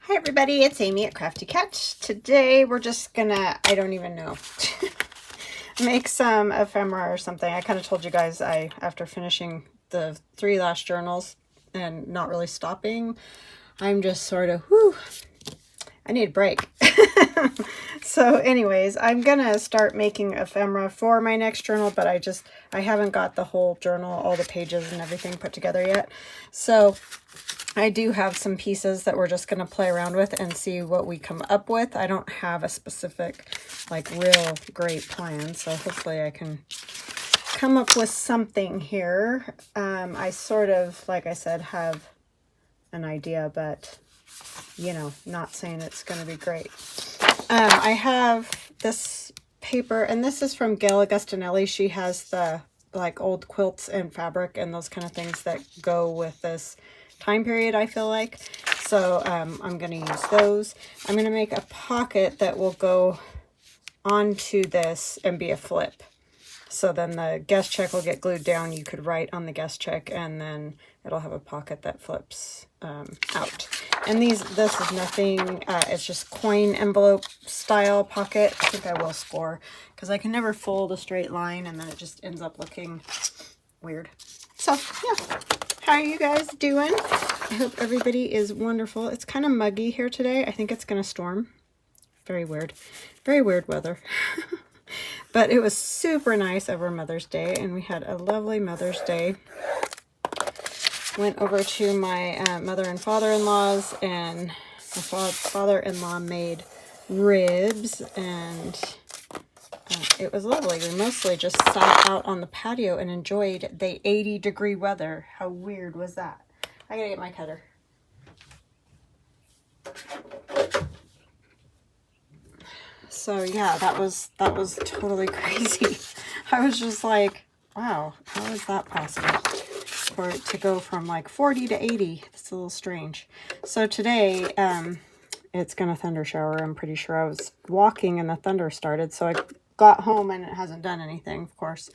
Hi everybody, it's Amy at Crafty Catch. Today we're just gonna, I don't even know, make some ephemera or something. I kind of told you guys after finishing the 3 last journals and not really stopping, I'm just sort of, I need a break. So anyways, I'm gonna start making ephemera for my next journal, but I haven't got the whole journal, all the pages and everything put together yet. So I do have some pieces that we're just going to play around with and see what we come up with. I don't have a specific, like, real great plan, so hopefully I can come up with something here. I sort of, like I said, have an idea, but, you know, not saying it's going to be great. I have this paper, and this is from Gail Augustinelli. She has the, like, old quilts and fabric and those kind of things that go with this time period, I feel like. So I'm going to use those. I'm going to make a pocket that will go onto this and be a flip. So then the guest check will get glued down. You could write on the guest check and then it'll have a pocket that flips out. And this is nothing, it's just coin envelope style pocket. I think I will score because I can never fold a straight line and then it just ends up looking weird. So yeah. How are you guys doing? I hope everybody is wonderful. It's kind of muggy here today. I think it's going to storm. Very weird. Very weird weather. But it was super nice over Mother's Day, and we had a lovely Mother's Day. Went over to my mother and father-in-law's, and my father-in-law made ribs, and it was lovely. We mostly just sat out on the patio and enjoyed the 80-degree weather. How weird was that? I gotta get my cutter. So yeah, that was totally crazy. I was just like, wow, how is that possible? For it to go from like 40 to 80. It's a little strange. So today, it's gonna thunder shower. I'm pretty sure. I was walking and the thunder started, so I got home and it hasn't done anything, of course.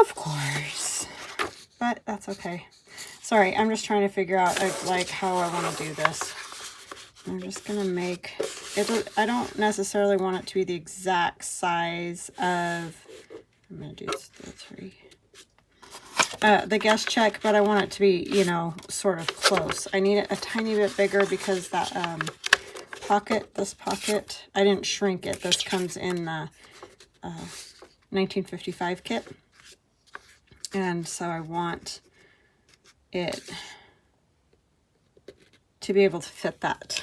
Of course. But that's okay. Sorry, I'm just trying to figure out like how I want to do this. I'm just going to make it. I don't necessarily want it to be the exact size of, I'm going to do the 3. The guest check, but I want it to be, you know, sort of close. I need it a tiny bit bigger because that this pocket, I didn't shrink it. This comes in the 1955 kit. And so I want it to be able to fit that.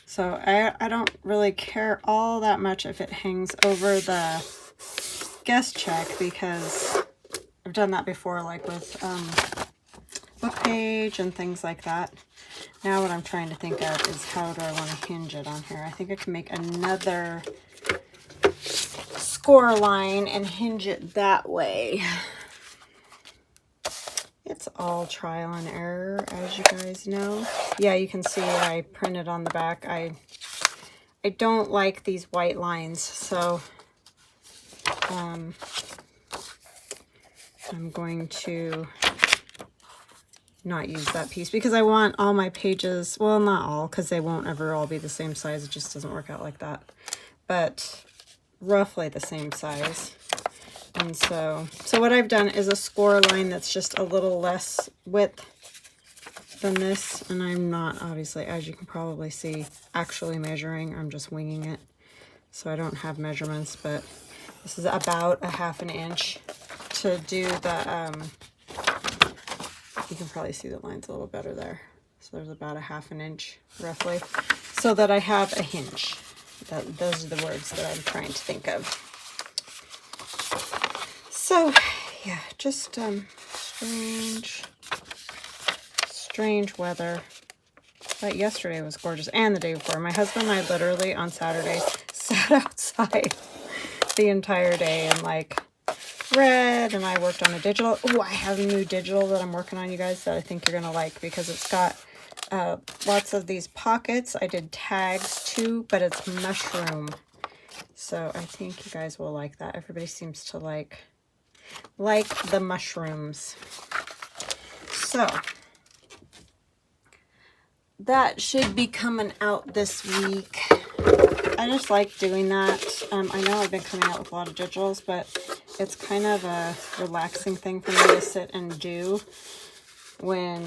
So I don't really care all that much if it hangs over the guest check because I've done that before, like with book page and things like that. Now what I'm trying to think of is how do I want to hinge it on here. I think I can make another score line and hinge it that way. It's all trial and error, as you guys know. Yeah, you can see I printed on the back. I don't like these white lines, so I'm going to not use that piece because I want all my pages, well, not all, because they won't ever all be the same size. It just doesn't work out like that. But roughly the same size. And so what I've done is a score line that's just a little less width than this. And I'm not, obviously, as you can probably see, actually measuring. I'm just winging it. So I don't have measurements, but this is about 1/2 inch to do the, you can probably see the lines a little better there. So there's about 1/2 inch roughly, so that I have a hinge. Those are the words that I'm trying to think of. So yeah, just strange weather. But yesterday was gorgeous, and the day before. My husband and I literally on Saturday sat outside the entire day and like read, and I worked on a digital. Oh, I have a new digital that I'm working on, you guys, that I think you're gonna like because it's got lots of these pockets. I did tags too, but it's mushroom, so I think you guys will like that. Everybody seems to like the mushrooms. So that should be coming out this week. I just like doing that. I know I've been coming out with a lot of digitals, but it's kind of a relaxing thing for me to sit and do when,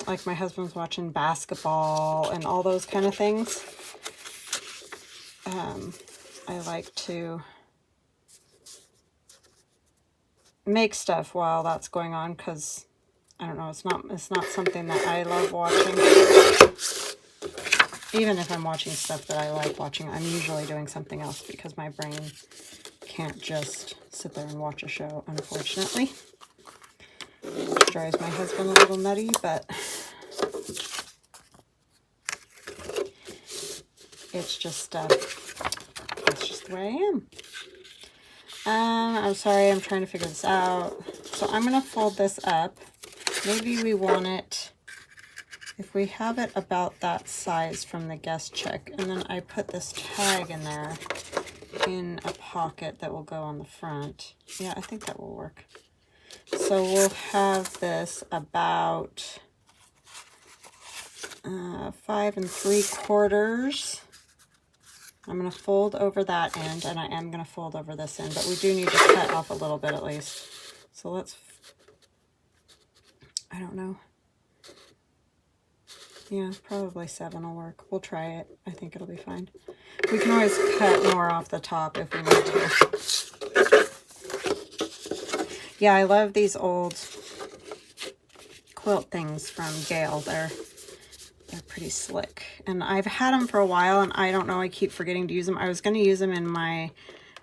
like, my husband's watching basketball and all those kind of things. I like to make stuff while that's going on, because I don't know, it's not something that I love watching. Even if I'm watching stuff that I like watching, I'm usually doing something else because my brain can't just sit there and watch a show, unfortunately. Which drives my husband a little nutty, but it's just the way I am. I'm sorry, I'm trying to figure this out. So I'm going to fold this up. Maybe we want it, if we have it about that size from the guest check, and then I put this tag in there in a pocket that will go on the front. Yeah, I think that will work. So we'll have this about 5 3/4. I'm going to fold over that end, and I am going to fold over this end, but we do need to cut off a little bit at least. So let's, I don't know. Yeah, probably 7 will work. We'll try it. I think it'll be fine. We can always cut more off the top if we need to. Yeah, I love these old quilt things from Gail. They're pretty slick. And I've had them for a while, and I don't know, I keep forgetting to use them. I was going to use them in my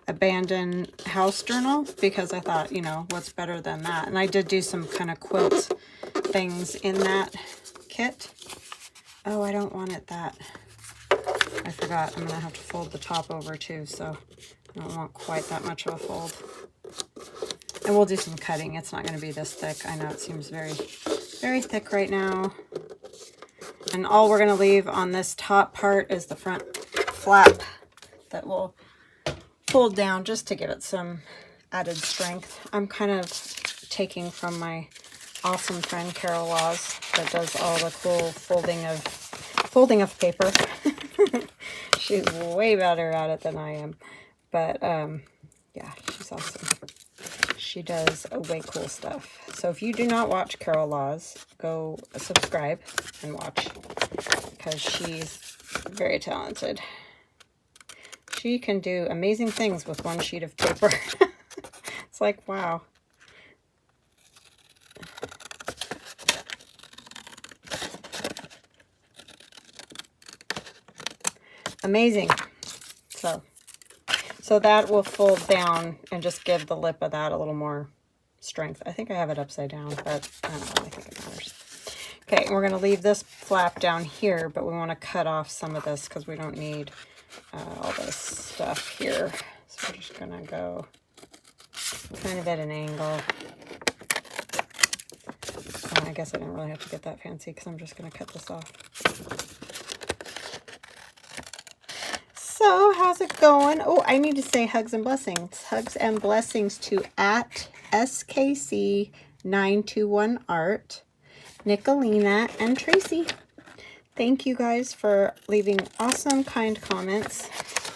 abandoned house journal because I thought, you know, what's better than that? And I did do some kind of quilt things in that kit. Oh, I don't want it that. I forgot. I'm going to have to fold the top over too, so I don't want quite that much of a fold. And we'll do some cutting. It's not going to be this thick. I know it seems very, very thick right now. And all we're going to leave on this top part is the front flap that will fold down just to give it some added strength. I'm kind of taking from my awesome friend Carol Laws that does all the cool folding of paper. She's way better at it than I am. But yeah, she's awesome. She does way cool stuff. So if you do not watch Carol Laws, go subscribe and watch, because she's very talented. She can do amazing things with one sheet of paper. It's like, wow. Amazing. So that will fold down and just give the lip of that a little more strength. I think I have it upside down, but I don't really think it matters. Okay, and we're going to leave this flap down here, but we want to cut off some of this because we don't need all this stuff here. So we're just going to go kind of at an angle. I guess I didn't really have to get that fancy because I'm just going to cut this off. So, how's it going? Oh, I need to say hugs and blessings. Hugs and blessings to @SKC921Art, Nicolina, and Tracy. Thank you guys for leaving awesome, kind comments,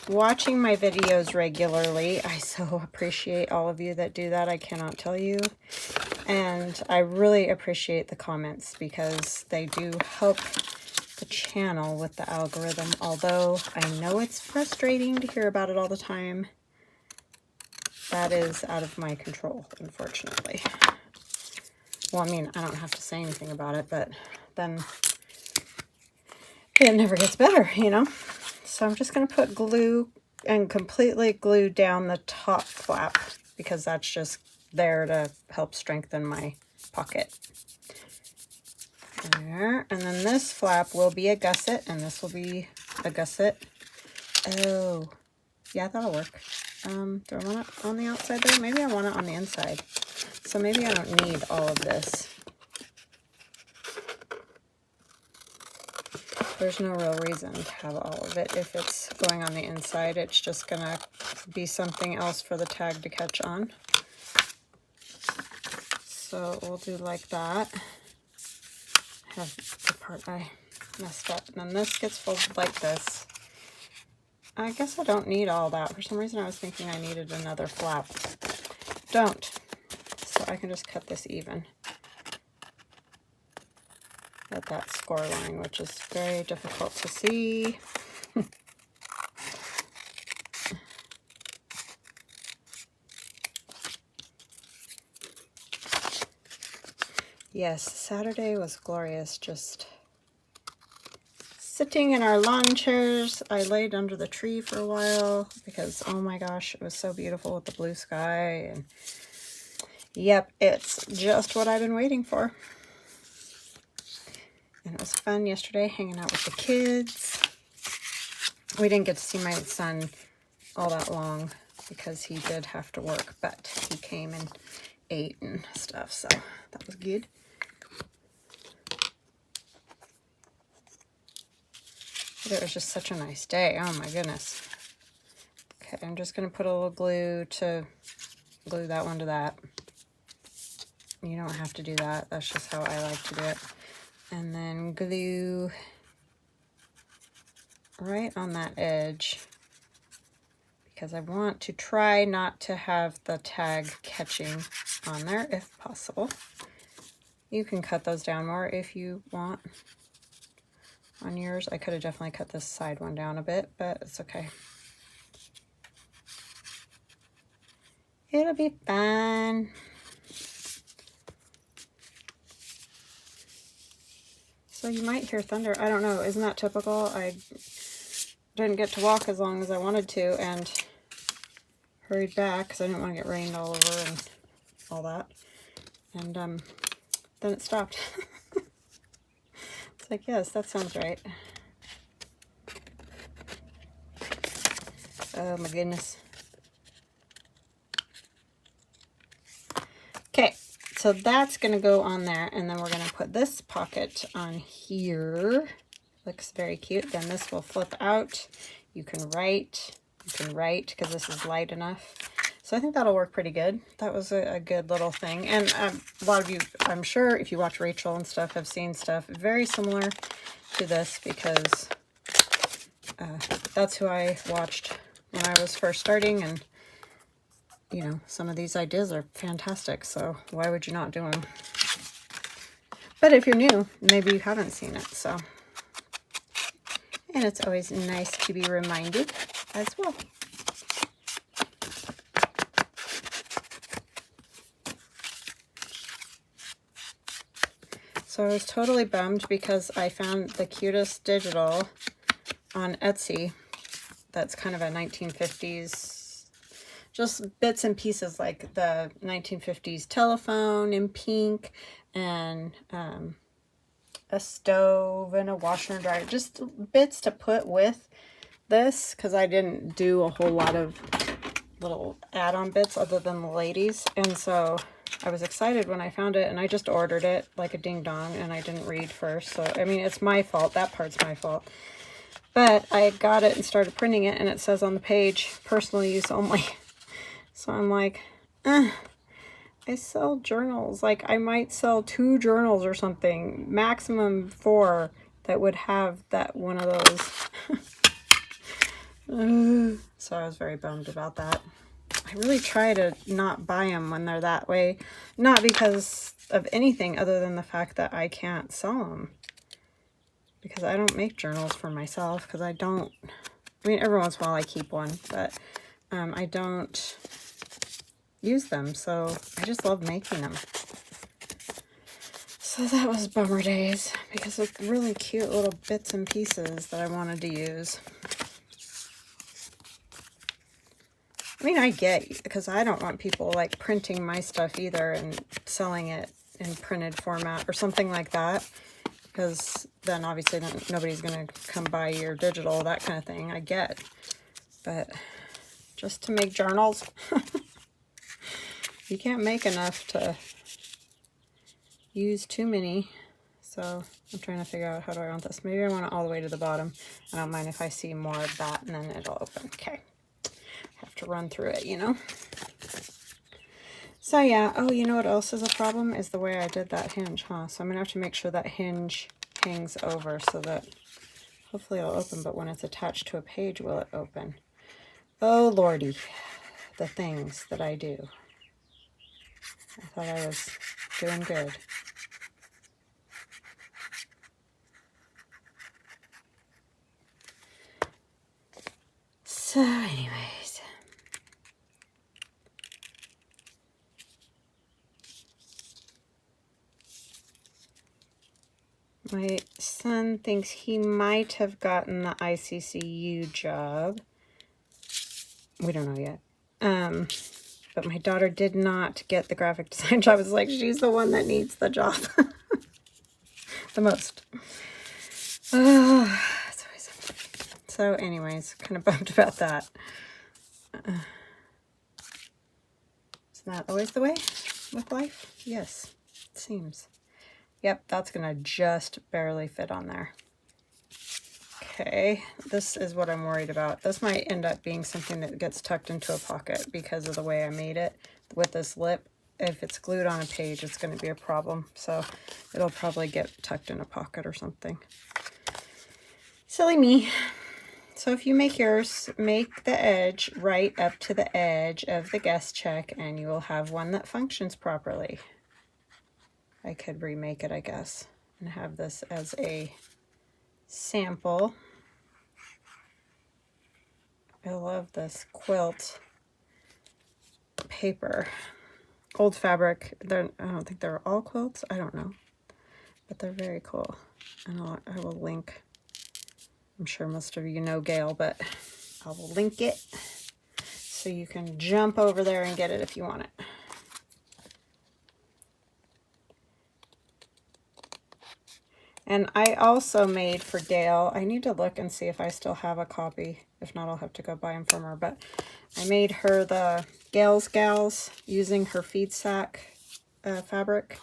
watching my videos regularly. I so appreciate all of you that do that. I cannot tell you. And I really appreciate the comments because they do help the channel with the algorithm, although I know it's frustrating to hear about it all the time. That is out of my control, unfortunately. Well, I mean, I don't have to say anything about it, but then it never gets better, you know? So I'm just going to put glue and completely glue down the top flap because that's just there to help strengthen my pocket. There, and then this flap will be a gusset, and this will be a gusset. Oh, yeah, that'll work. Do I want it on the outside there? Maybe I want it on the inside. So maybe I don't need all of this. There's no real reason to have all of it if it's going on the inside. It's just gonna be something else for the tag to catch on. So we'll do like that. have the part I messed up. And then this gets folded like this. I guess I don't need all that. For some reason I was thinking I needed another flap. Don't. So I can just cut this even at that score line, which is very difficult to see. Yes, Saturday was glorious, just sitting in our lawn chairs. I laid under the tree for a while because, oh my gosh, it was so beautiful with the blue sky. And yep, it's just what I've been waiting for. And it was fun yesterday hanging out with the kids. We didn't get to see my son all that long because he did have to work, but he came and ate and stuff, so that was good. But it was just such a nice day. Oh my goodness. Okay, I'm just going to put a little glue to glue that one to that. You don't have to do that. That's just how I like to do it. And then glue right on that edge because I want to try not to have the tag catching on there if possible. You can cut those down more if you want. On yours, I could have definitely cut this side one down a bit, but it's okay. It'll be fun. So you might hear thunder. I don't know. Isn't that typical? I didn't get to walk as long as I wanted to and hurried back because I didn't want to get rained all over and all that. And then it stopped. It's like, yes, that sounds right. Oh my goodness. Okay, so that's going to go on there, and then we're going to put this pocket on here. Looks very cute. Then this will flip out. You can write because this is light enough. So I think that'll work pretty good. That was a good little thing. And a lot of you, I'm sure, if you watch Rachel and stuff, have seen stuff very similar to this because that's who I watched when I was first starting. And, you know, some of these ideas are fantastic. So why would you not do them? But if you're new, maybe you haven't seen it. So, and it's always nice to be reminded as well. So I was totally bummed because I found the cutest digital on Etsy that's kind of a 1950s, just bits and pieces like the 1950s telephone in pink and a stove and a washer and dryer, just bits to put with this because I didn't do a whole lot of little add-on bits other than the ladies. And so I was excited when I found it, and I just ordered it like a ding-dong, and I didn't read first. So, I mean, it's my fault. That part's my fault. But I got it and started printing it, and it says on the page, personal use only. So I'm like, I sell journals. Like, I might sell 2 journals or something, maximum 4, that would have that one of those. So I was very bummed about that. I really try to not buy them when they're that way. Not because of anything other than the fact that I can't sell them. Because I don't make journals for myself. Because I don't... I mean, every once in a while I keep one. But I don't use them. So I just love making them. So that was bummer days. Because of really cute little bits and pieces that I wanted to use. I mean, I get, because I don't want people like printing my stuff either and selling it in printed format or something like that, because then obviously nobody's going to come buy your digital, that kind of thing. I get, but just to make journals, you can't make enough to use too many. So I'm trying to figure out how do I want this. Maybe I want it all the way to the bottom. I don't mind if I see more of that and then it'll open. Okay. Have to run through it, you know. So yeah, oh, you know what else is a problem? Is the way I did that hinge, huh? So I'm going to have to make sure that hinge hangs over so that hopefully it'll open, but when it's attached to a page, will it open? Oh, Lordy, the things that I do. I thought I was doing good. So anyways, my son thinks he might have gotten the ICCU job. We don't know yet. But my daughter did not get the graphic design job. It's like she's the one that needs the job the most. So anyways, kind of bummed about that. Isn't that always the way with life? Yes, it seems. Yep, that's gonna just barely fit on there. Okay, this is what I'm worried about. This might end up being something that gets tucked into a pocket because of the way I made it with this lip. If it's glued on a page, it's going to be a problem. So it'll probably get tucked in a pocket or something. Silly me. So if you make yours, make the edge right up to the edge of the guest check and you will have one that functions properly. I could remake it, I guess, and have this as a sample. I love this quilt paper. Old fabric. I don't think they're all quilts. I don't know. But they're very cool. And I will link. I'm sure most of you know Gail, but I will link it so you can jump over there and get it if you want it. And I also made for Gail, I need to look and see if I still have a copy. If not, I'll have to go buy them from her. But I made her the Gail's Gals using her feed sack fabric.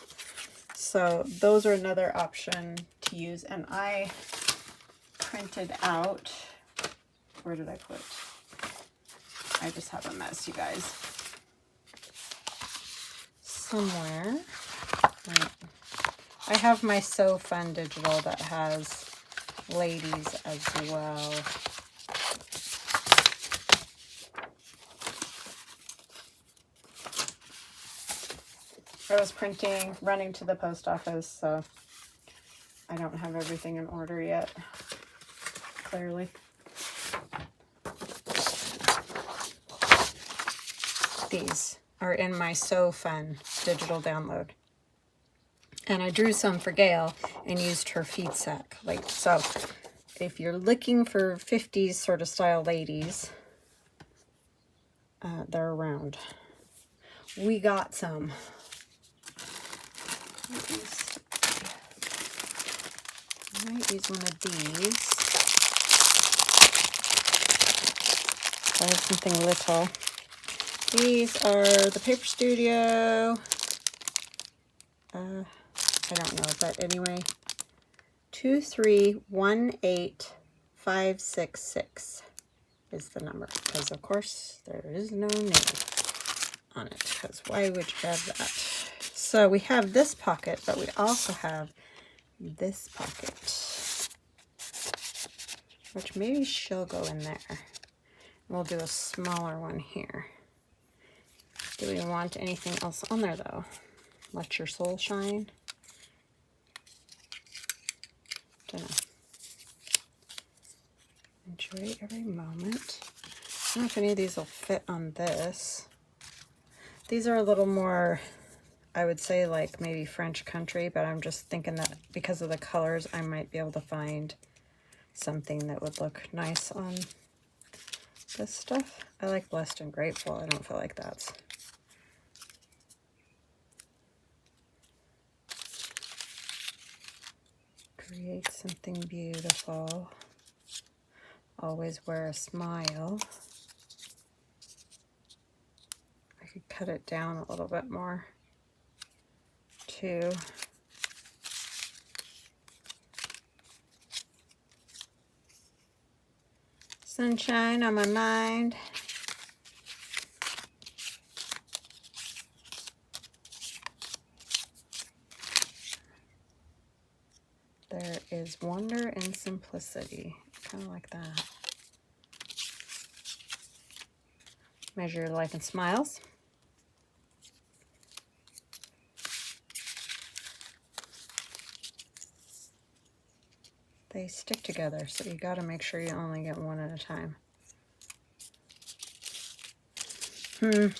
So those are another option to use. And I printed out, where did I put? I just have a mess, you guys. Somewhere. I have my So Fun Digital that has ladies as well. I was printing, running to the post office, so I don't have everything in order yet, clearly. These are in my So Fun digital download. And I drew some for Gail and used her feed sack. So if you're looking for 50s sort of style ladies, they're around. We got some. I might use one of these. I have something little. These are the Paper Studio. I don't know, but anyway, 2318566 is the number, because of course there is no name on it, because why would you have that? So we have this pocket, but we also have this pocket, which maybe she'll go in there. We'll do a smaller one here. Do we want anything else on there though? Let your soul shine. Don't know. Enjoy every moment. I don't know if any of these will fit on this. These are a little more, I would say, like maybe French country, but I'm just thinking that because of the colors, I might be able to find something that would look nice on this stuff. I like Blessed and Grateful. I don't feel like that's. Create something beautiful. Always wear a smile. I could cut it down a little bit more too. Sunshine on my mind. There is wonder in simplicity. Kind of like that. Measure your life in smiles. They stick together, so you got to make sure you only get one at a time. I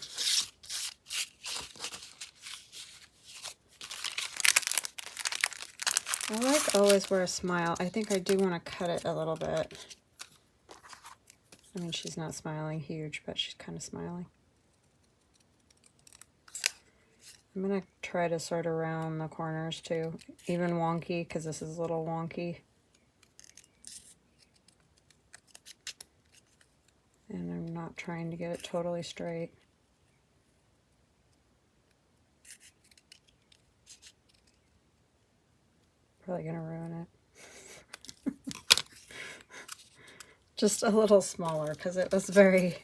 like always wear a smile. I think I do want to cut it a little bit. I mean, she's not smiling huge, but she's kind of smiling. I'm going to try to sort of round the corners too. Even wonky, because this is a little wonky. And I'm not trying to get it totally straight. Probably going to ruin it. Just a little smaller, because it was it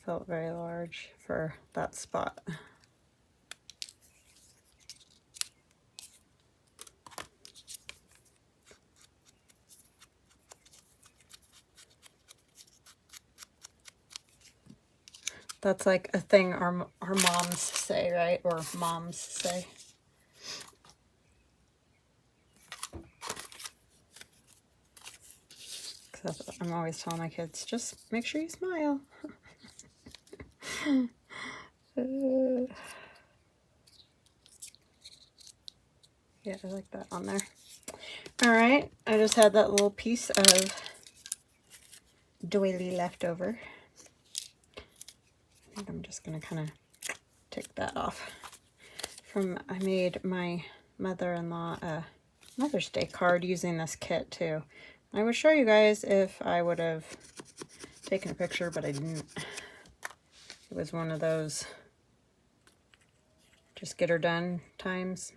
felt very large for that spot. That's like a thing our moms say, right? Or moms say. I'm always telling my kids, just make sure you smile. Yeah, I like that on there. All right, I just had that little piece of doily left over. I think I'm just gonna kind of take that off. I made my mother-in-law a Mother's Day card using this kit too. I would show you guys if I would have taken a picture, but I didn't. It was one of those just get her done times.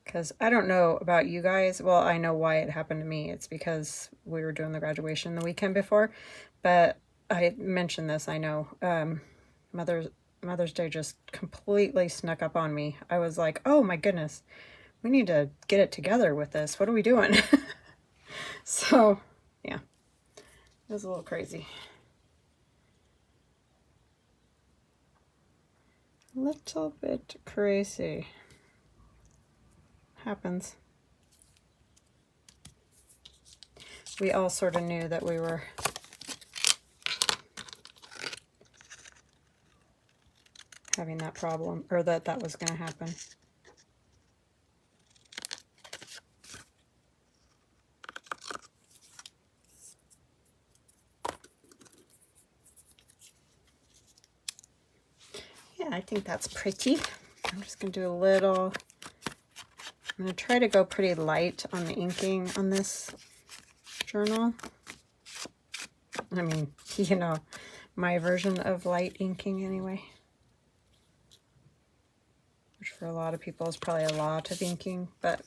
Because I don't know about you guys. Well, I know why it happened to me. It's because we were doing the graduation the weekend before. But I mentioned this, I know. Mother's Day just completely snuck up on me. I was like, oh my goodness, we need to get it together with this. What are we doing? So, yeah, it was a little crazy. A little bit crazy. Happens. We all sort of knew that we were having that problem, or that was going to happen. Yeah, I think that's pretty. I'm just going to do a little, I'm going to try to go pretty light on the inking on this journal. I mean, you know, my version of light inking anyway. Which for a lot of people is probably a lot of inking, but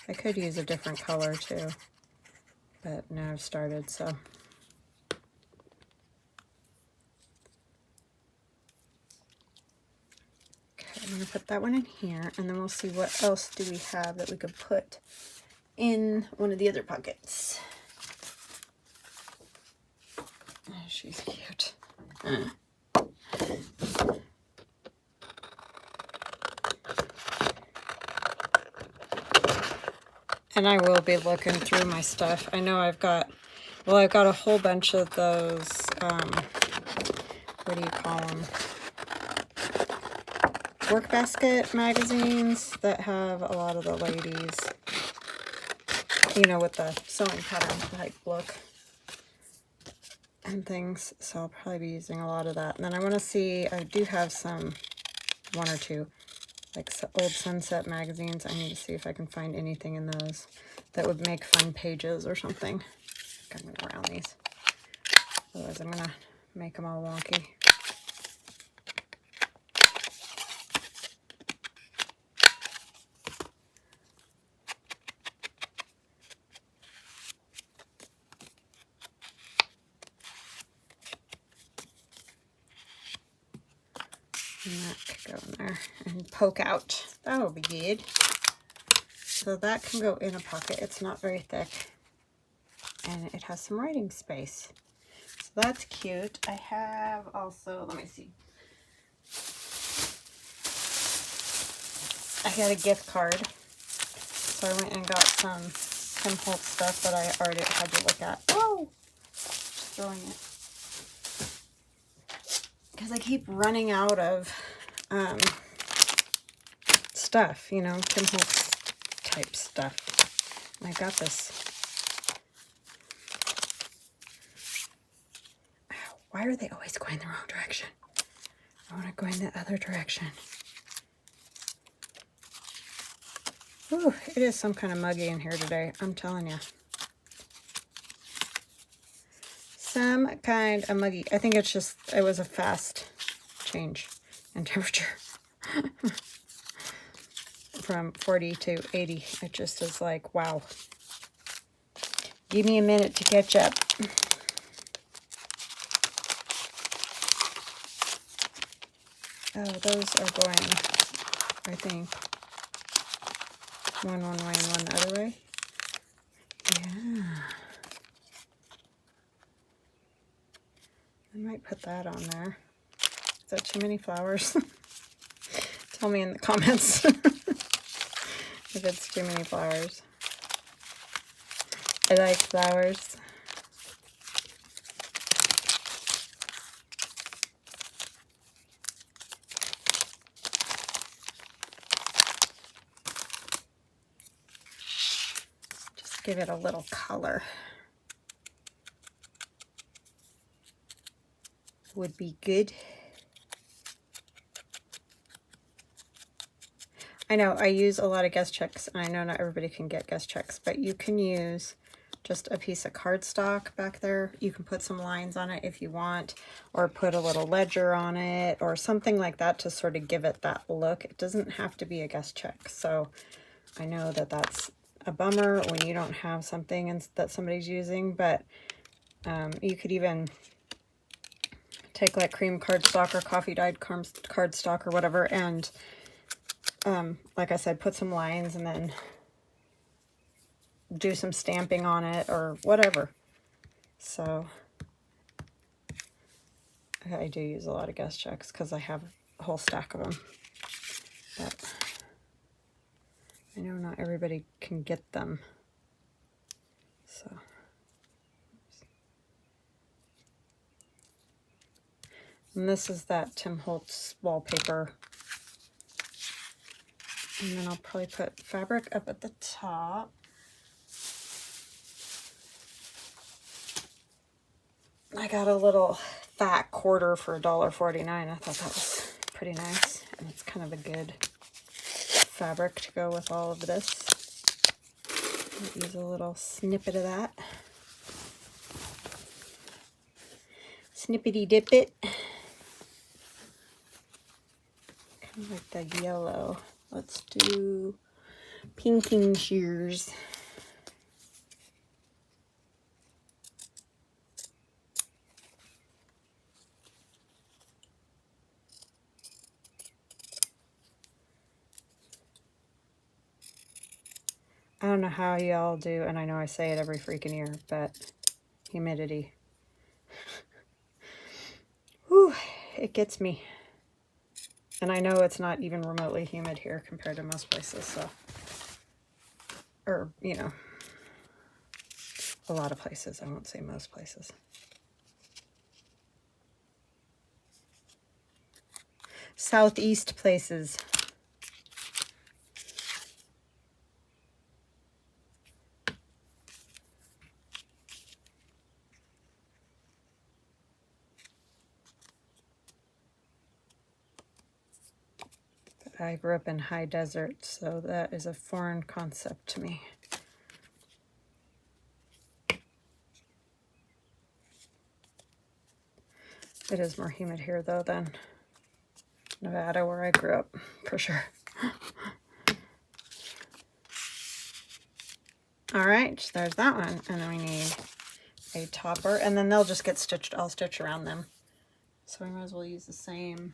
I could use a different color too. But now I've started, so. I'm going to put that one in here, and then we'll see what else do we have that we could put in one of the other pockets. Oh, she's cute. And I will be looking through my stuff. I know I've got a whole bunch of those, what do you call them? Work basket magazines that have a lot of the ladies, you know, with the sewing pattern type look and things. So I'll probably be using a lot of that. And then I want to see, I do have one or two, like old Sunset magazines. I need to see if I can find anything in those that would make fun pages or something. I'm going to round these. Otherwise I'm going to make them all wonky. And that could go in there and poke out. That would be good. So that can go in a pocket. It's not very thick. And it has some writing space. So that's cute. I have also, let me see. I got a gift card. So I went and got some Tim Holtz stuff that I already had to look at. Whoa! Just throwing it. Because I keep running out of stuff, you know, Tim Holtz type stuff. And I got this. Ow, why are they always going the wrong direction? I want to go in the other direction. Ooh, it is some kind of muggy in here today, I'm telling you. Some kind of muggy. I think it's just, it was a fast change in temperature. From 40 to 80. It just is like, wow. Give me a minute to catch up. Oh, those are going, I think, one way and one the other way. Yeah. I might put that on there. Is that too many flowers? Tell me in the comments if it's too many flowers. I like flowers. Just give it a little color. Would be good. I know I use a lot of guest checks, and I know not everybody can get guest checks, but you can use just a piece of cardstock back there. You can put some lines on it if you want, or put a little ledger on it, or something like that to sort of give it that look. It doesn't have to be a guest check. So I know that that's a bummer when you don't have something that somebody's using, but you could even take like cream cardstock or coffee dyed cardstock or whatever, and like I said, put some lines and then do some stamping on it or whatever. So I do use a lot of guest checks because I have a whole stack of them. But I know not everybody can get them. So and this is that Tim Holtz wallpaper. And then I'll probably put fabric up at the top. I got a little fat quarter for $1.49. I thought that was pretty nice. And it's kind of a good fabric to go with all of this. I'll use a little snippet of that. Snippety dip it. Kind of like the yellow. Let's do pinking shears. I don't know how y'all do, and I know I say it every freaking year, but humidity. Whew, it gets me. And I know it's not even remotely humid here compared to most places, so. Or, you know, a lot of places. I won't say most places. Southeast places. I grew up in high desert, so that is a foreign concept to me. It is more humid here, though, than Nevada, where I grew up, for sure. All right, there's that one. And then we need a topper, and then they'll just get stitched. I'll stitch around them. So we might as well use the same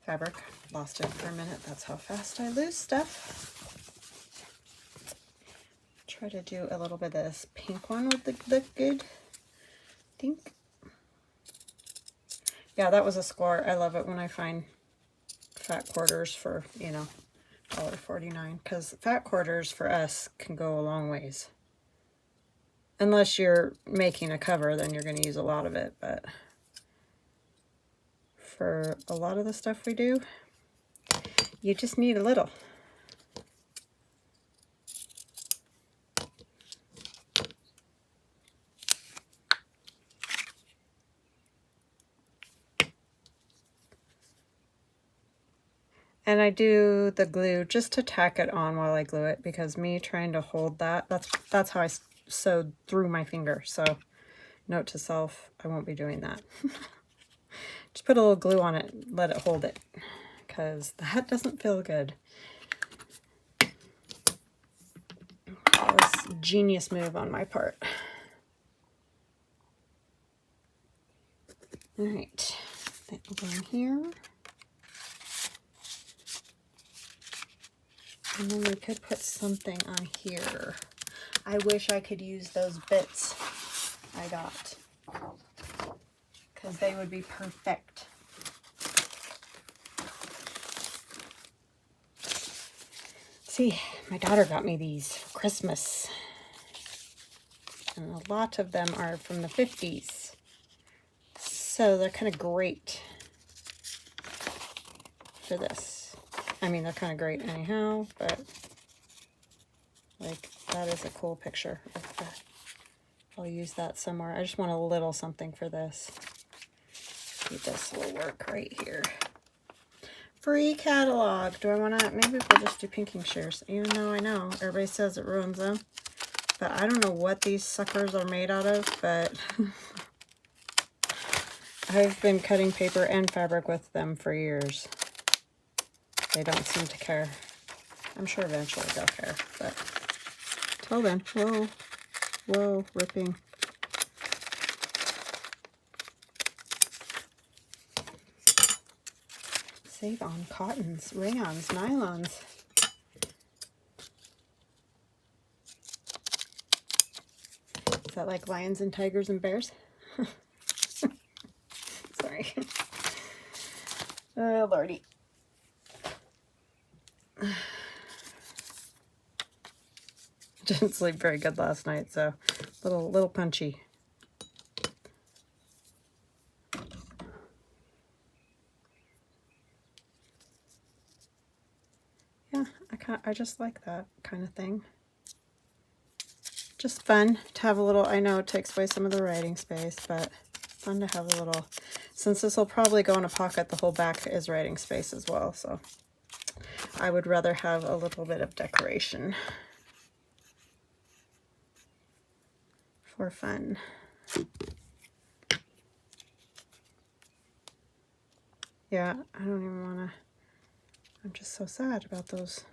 fabric. Lost it for a minute. That's how fast I lose stuff. Try to do a little bit of this pink one with the good. I think. Yeah, that was a score. I love it when I find fat quarters for, you know, $1.49, because fat quarters for us can go a long ways. Unless you're making a cover, then you're going to use a lot of it, but for a lot of the stuff we do, you just need a little. And I do the glue just to tack it on while I glue it, because me trying to hold that, that's how I sewed through my finger. So note to self, I won't be doing that. Just put a little glue on it, let it hold it, because that doesn't feel good. That was a genius move on my part. All right, that will go in here. And then we could put something on here. I wish I could use those bits I got, because they would be perfect. See, my daughter got me these for Christmas. And a lot of them are from the 50s. So they're kind of great for this. I mean, they're kind of great anyhow, but like, that is a cool picture of that. I'll use that somewhere. I just want a little something for this. See, this will work right here. Free catalog. Do I want to, maybe we'll just do pinking shears, even though I know everybody says it ruins them. But I don't know what these suckers are made out of, but I've been cutting paper and fabric with them for years. They don't seem to care. I'm sure eventually they'll care, but till then, whoa, whoa, ripping. Save on cottons, rayons, nylons. Is that like lions and tigers and bears? Sorry. Oh, Lordy. Didn't sleep very good last night, so little punchy. Yeah, I just like that kind of thing. Just fun to have a little, I know it takes away some of the writing space, but fun to have a little, since this will probably go in a pocket, the whole back is writing space as well, so I would rather have a little bit of decoration for fun. Yeah, I don't even want to, I'm just so sad about those.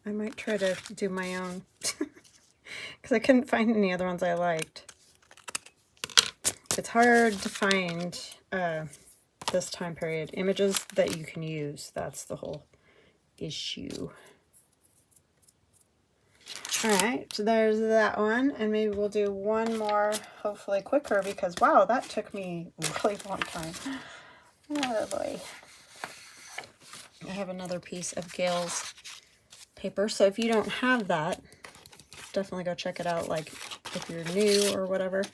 I might try to do my own, because I couldn't find any other ones I liked. It's hard to find this time period images that you can use. That's the whole issue. All right, so there's that one, and maybe we'll do one more, hopefully quicker, because wow, that took me a really long time. Oh boy. I have another piece of Gail's paper, so if you don't have that, definitely go check it out, like if you're new or whatever.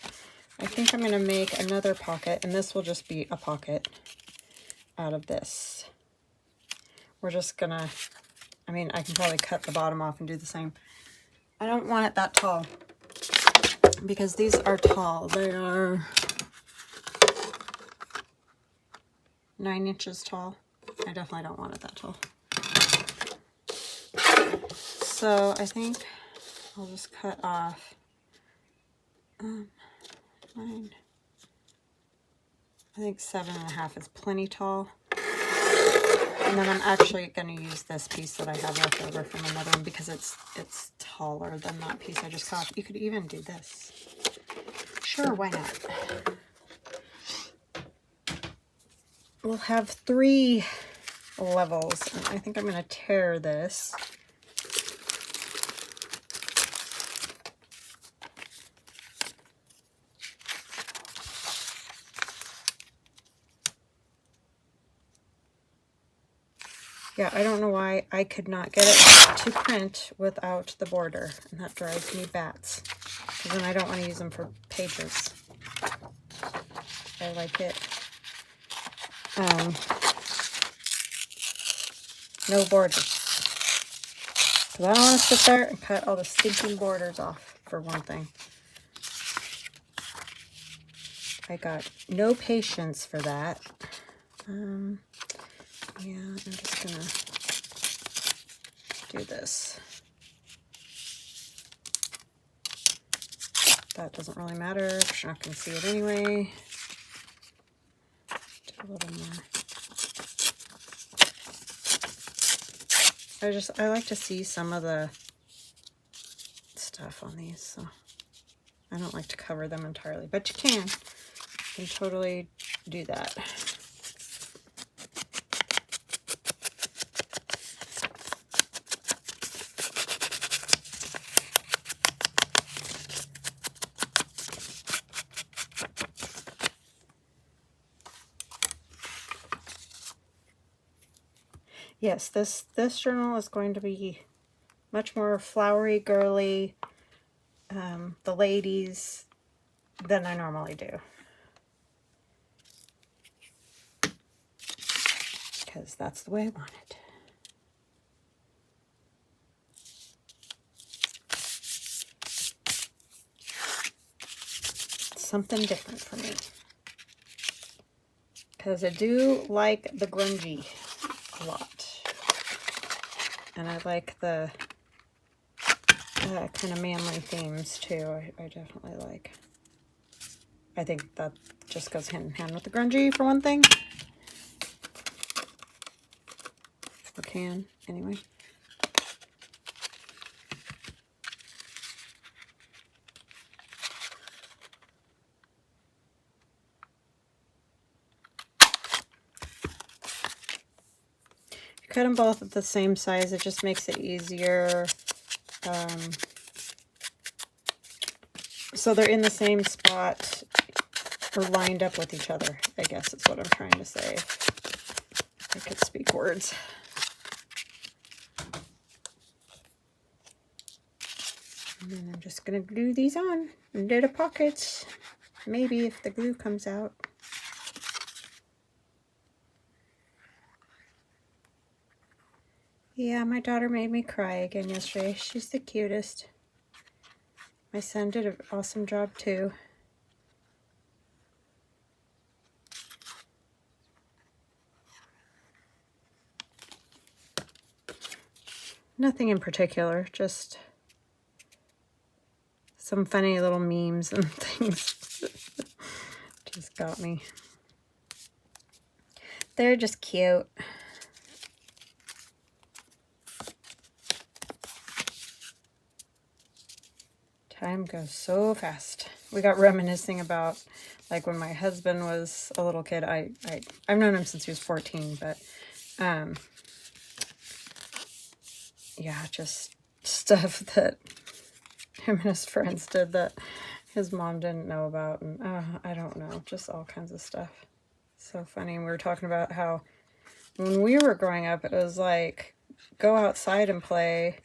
I think I'm going to make another pocket, and this will just be a pocket out of this. We're just going to, I mean, I can probably cut the bottom off and do the same. I don't want it that tall, because these are tall. They are 9 inches tall. I definitely don't want it that tall. So I think I'll just cut off 9. I think 7.5 is plenty tall. And then I'm actually going to use this piece that I have left over from another one, because it's taller than that piece I just cut off. You could even do this. Sure, why not? We'll have 3 levels, and I think I'm going to tear this. Yeah, I don't know why I could not get it to print without the border, and that drives me bats. Because then I don't want to use them for pages. I like it. No borders. Because I don't want to sit there and cut all the stinking borders off, for one thing. I got no patience for that. Yeah, I'm just gonna do this. That doesn't really matter because you're not gonna see it anyway. Do a little more. I like to see some of the stuff on these, so I don't like to cover them entirely, but you can. You can totally do that. Yes, this journal is going to be much more flowery, girly, the ladies, than I normally do. Because that's the way I want it. Something different for me. Because I do like the grungy a lot. And I like the kind of manly themes too. I definitely like. I think that just goes hand in hand with the grungy for one thing. Or can, anyway. Cut them both at the same size. It just makes it easier. So they're in the same spot or lined up with each other, I guess is what I'm trying to say. I could speak words. And then I'm just going to glue these on into the pockets. Maybe if the glue comes out. Yeah, my daughter made me cry again yesterday. She's the cutest. My son did an awesome job too. Nothing in particular, just some funny little memes and things. Just got me. They're just cute. Time goes so fast. We got reminiscing about like when my husband was a little kid. I've known him since he was 14, but yeah, just stuff that him and his friends did that his mom didn't know about, and I don't know, just all kinds of stuff. So funny. We were talking about how when we were growing up, it was like go outside and play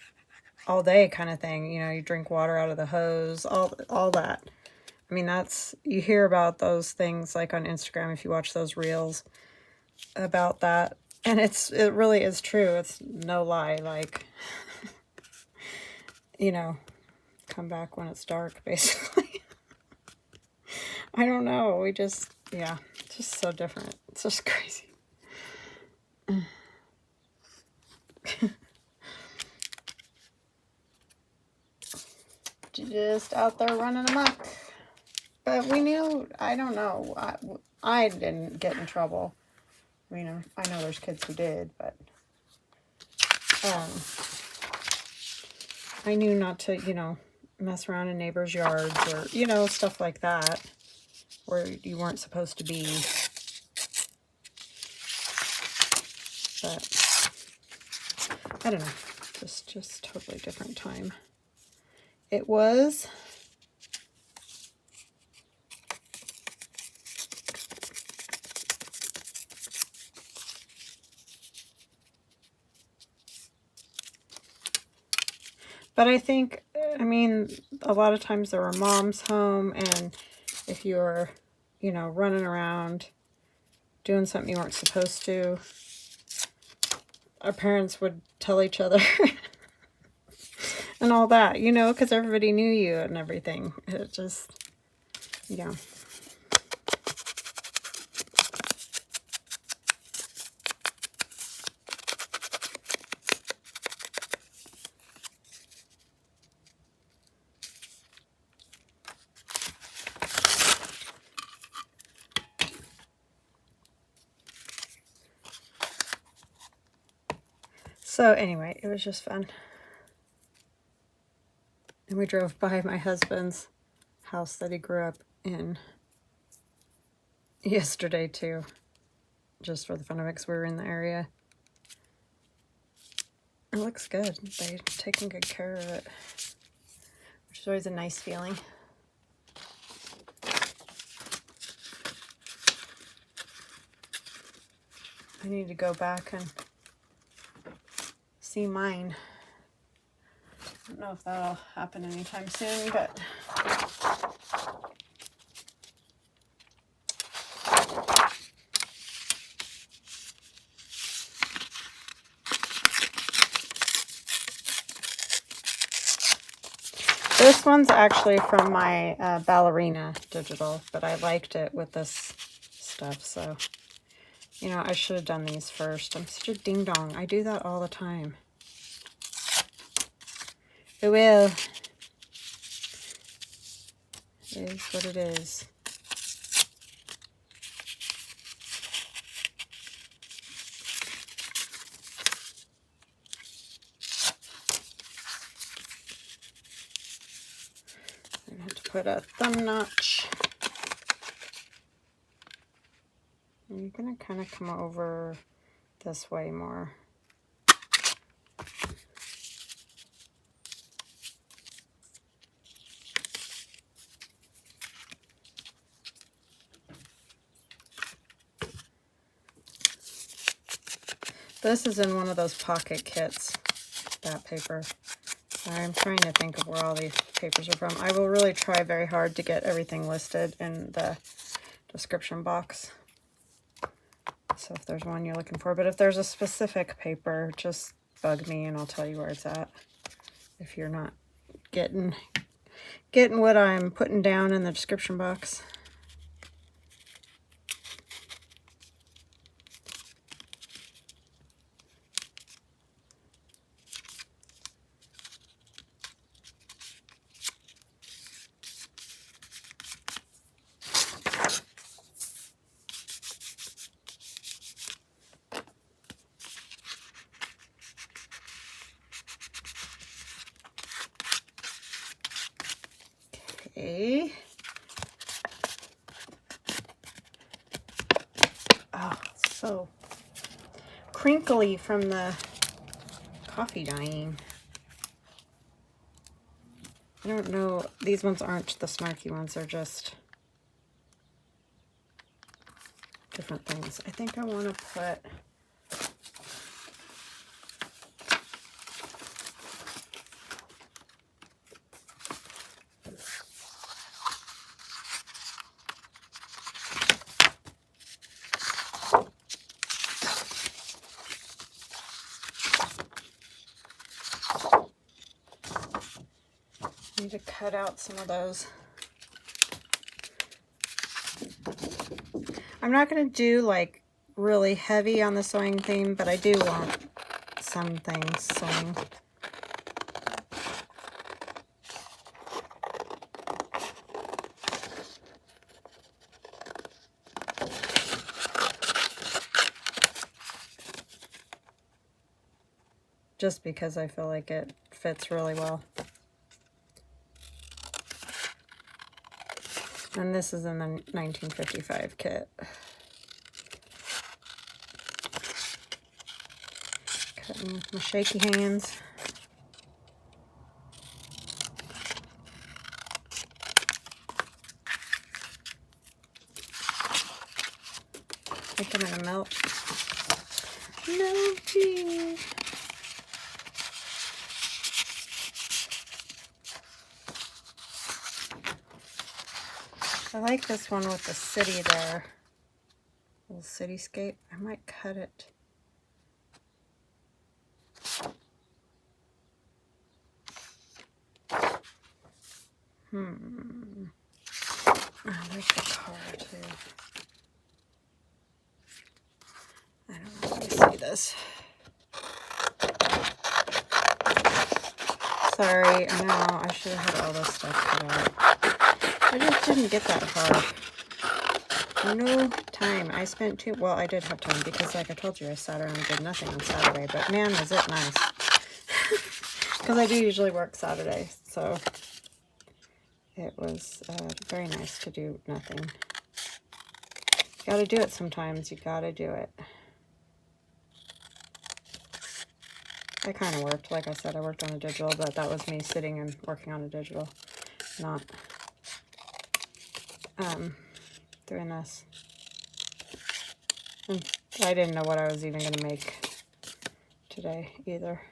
all day kind of thing. You know, you drink water out of the hose, all that. I mean, that's, you hear about those things like on Instagram if you watch those reels about that, and it really is true. It's no lie. Like, you know, come back when it's dark, basically. I don't know. We just, yeah, just so different. It's just crazy. Just out there running amok. But we knew, I don't know, I didn't get in trouble. I mean, I know there's kids who did, but I knew not to, you know, mess around in neighbors' yards or, you know, stuff like that where you weren't supposed to be. But I don't know, just totally different time. It was but I think, I mean, a lot of times there were moms home, and if you were, you know, running around doing something you weren't supposed to, our parents would tell each other and all that, you know, because everybody knew you and everything. It just, yeah. So anyway, it was just fun. And we drove by my husband's house that he grew up in yesterday too, just for the fun of it, because we were in the area. It looks good. They're taking good care of it, which is always a nice feeling. I need to go back and see mine. I don't know if that'll happen anytime soon, but this one's actually from my Ballerina Digital, but I liked it with this stuff, so, you know, I should have done these first. I'm such a ding-dong. I do that all the time. Oh well. It is what it is. I have to put a thumb notch. I'm going to kind of come over this way more. This is in one of those pocket kits, that paper. I'm trying to think of where all these papers are from. I will really try very hard to get everything listed in the description box. So if there's one you're looking for, but if there's a specific paper, just bug me and I'll tell you where it's at. If you're not getting what I'm putting down in the description box. Okay. Oh, so crinkly from the coffee dyeing. I don't know. These ones aren't the snarky ones. They're just different things. I think I want to put... need to cut out some of those. I'm not going to do like really heavy on the sewing theme, but I do want some things sewing. Just because I feel like it fits really well. And this is in the 1955 kit. Cutting with my shaky hands. I think I'm gonna melt. Melting. I like this one with the city there. Little cityscape. I might cut it. I like the car too. I don't know. Let me see this. Sorry, I know I should have had all this stuff cut out. I just didn't get that far. No time. I spent too, well, I did have time because like I told you, I sat around and did nothing on Saturday, but man, was it nice. Because I do usually work Saturday, so it was very nice to do nothing. You gotta do it sometimes. You gotta do it. I kind of worked. Like I said, I worked on a digital, but that was me sitting and working on a digital, not doing this. And I didn't know what I was even going to make today either.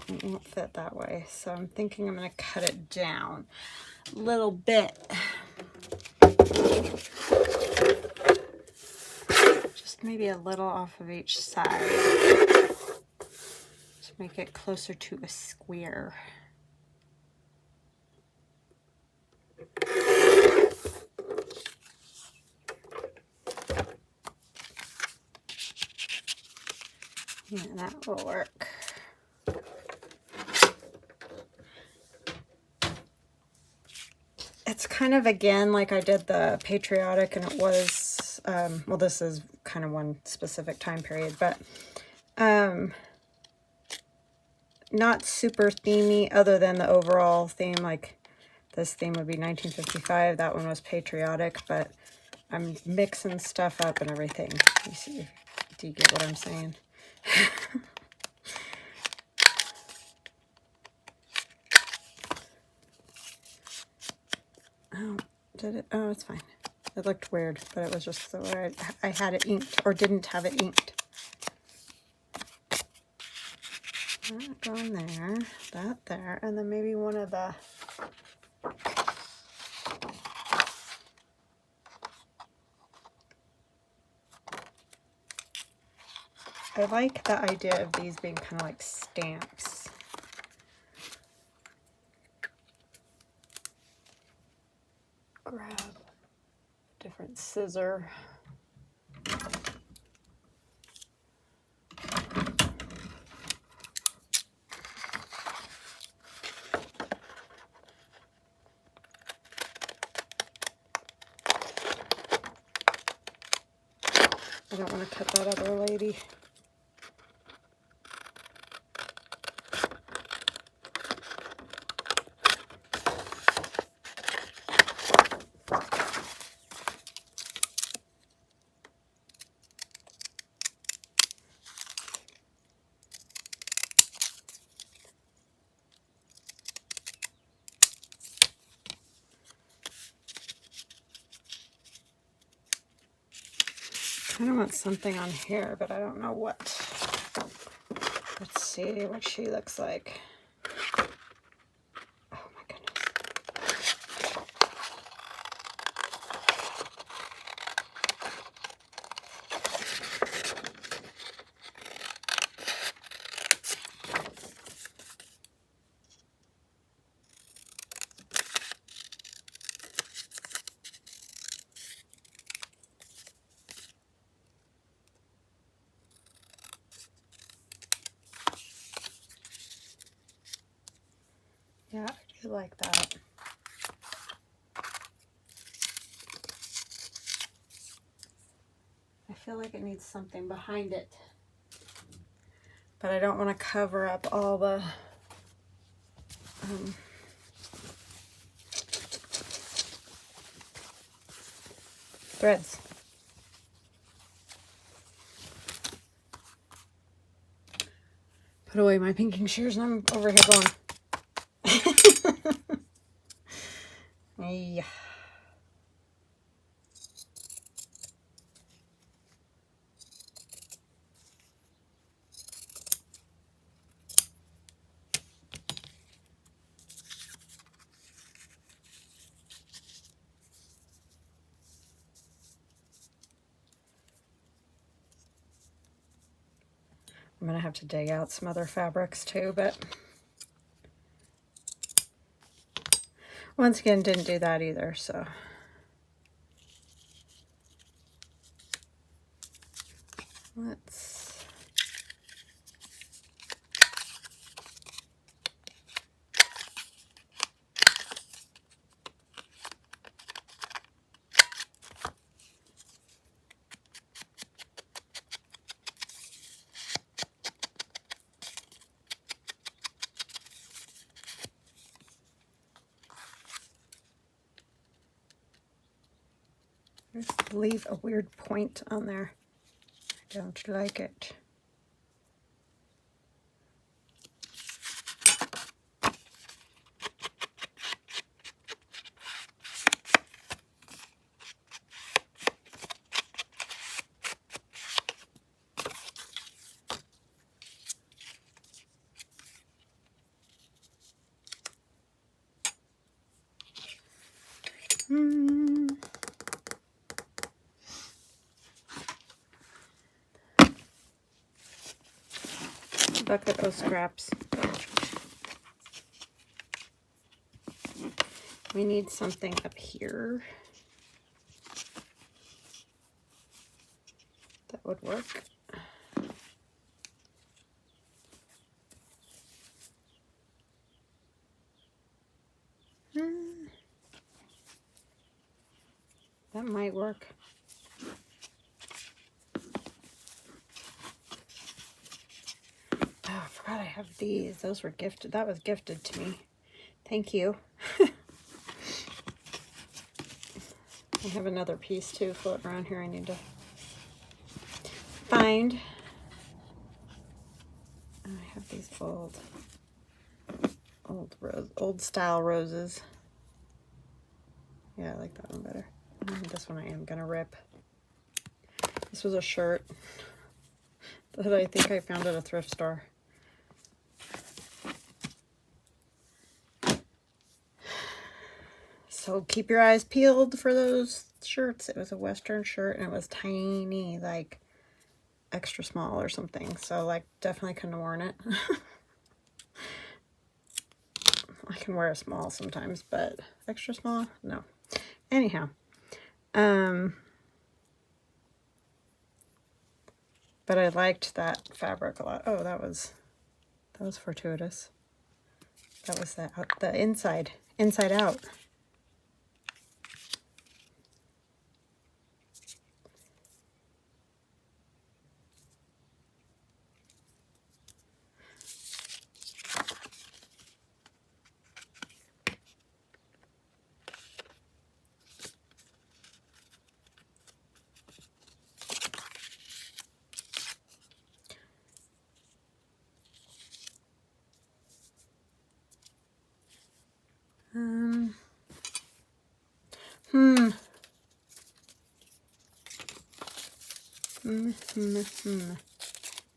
It won't fit that way, so I'm thinking I'm going to cut it down a little bit. Just maybe a little off of each side to make it closer to a square. Yeah, that will work. It's kind of, again, like I did the patriotic, and it was, well, this is kind of one specific time period, but not super themey other than the overall theme. Like this theme would be 1955. That one was patriotic, but I'm mixing stuff up and everything. You see, do you get what I'm saying? Oh, did it? Oh, it's fine. It looked weird, but it was just the way I had it inked, or didn't have it inked. That going there, that there, and then maybe one of the I like the idea of these being kind of like stamps. Grab a different scissor. I don't want to cut that other lady. I kind of want something on here, but I don't know what. Let's see what she looks like. Oh my goodness. Yeah, I do like that. I feel like it needs something behind it, but I don't want to cover up all the threads. Put away my pinking shears and I'm over here going. Yeah. I'm going to have to dig out some other fabrics too, but once again, didn't do that either, so. Let's. Just leave a weird point on there. I don't like it. Look at those scraps. We need something up here that would work. That might work. Oh, I forgot I have these. Those were gifted. That was gifted to me. Thank you. I have another piece too floating around here I need to find. I have these old style roses. Yeah, I like that one better. This one I am gonna rip. This was a shirt that I think I found at a thrift store. So keep your eyes peeled for those shirts. It was a Western shirt and it was tiny, like extra small or something. So like definitely couldn't have worn it. I can wear a small sometimes, but extra small, no. Anyhow, but I liked that fabric a lot. Oh, that was fortuitous. That was the inside out.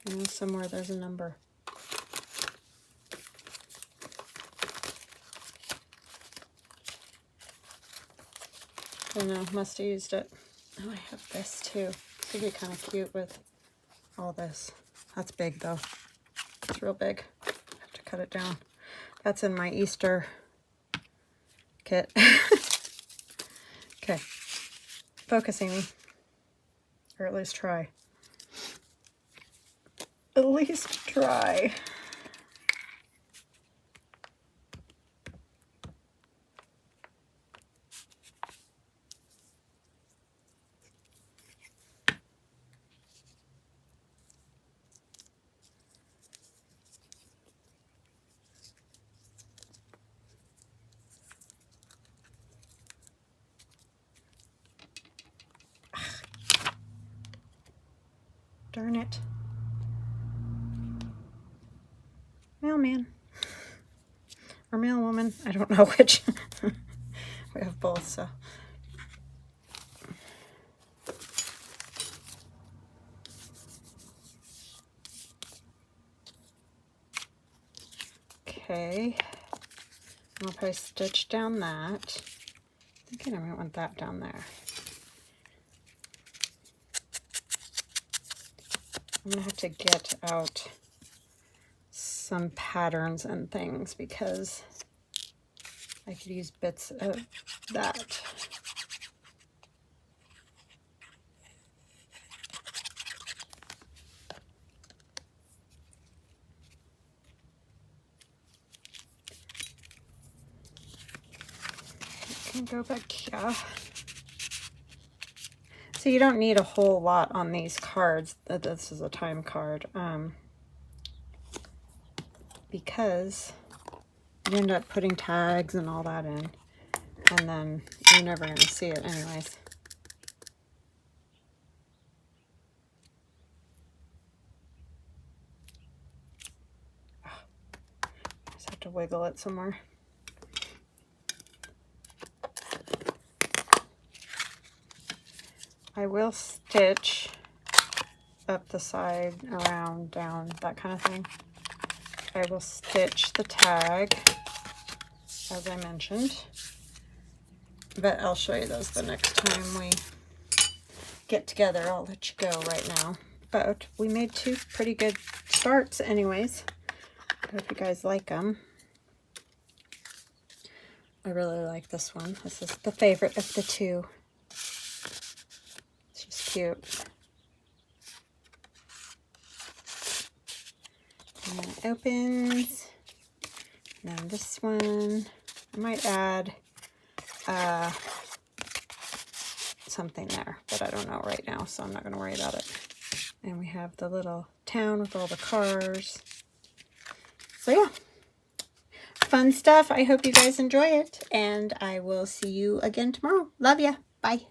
I know somewhere there's a number. I don't know, must have used it. Oh, I have this too. This would be kind of cute with all this. That's big though. It's real big. I have to cut it down. That's in my Easter kit. Okay. Focus, Amy. Or at least try. At least try. Darn it. Mailman. Or mailwoman. I don't know which. We have both, so. Okay. I'll probably stitch down that. I think I might want that down there. I'm gonna have to get out some patterns and things because I could use bits of that. Can go back here. So you don't need a whole lot on these cards. This is a time card. Because you end up putting tags and all that in, and then you're never going to see it anyways. Just have to wiggle it some more. I will stitch up the side, around, down, that kind of thing. I will stitch the tag, as I mentioned, but I'll show you those the next time we get together. I'll let you go right now. But we made two pretty good starts anyways. I hope you guys like them. I really like this one. This is the favorite of the two. She's cute. And then it opens. And then this one, I might add something there, but I don't know right now, so I'm not going to worry about it. And we have the little town with all the cars. So yeah, fun stuff. I hope you guys enjoy it, and I will see you again tomorrow. Love ya. Bye.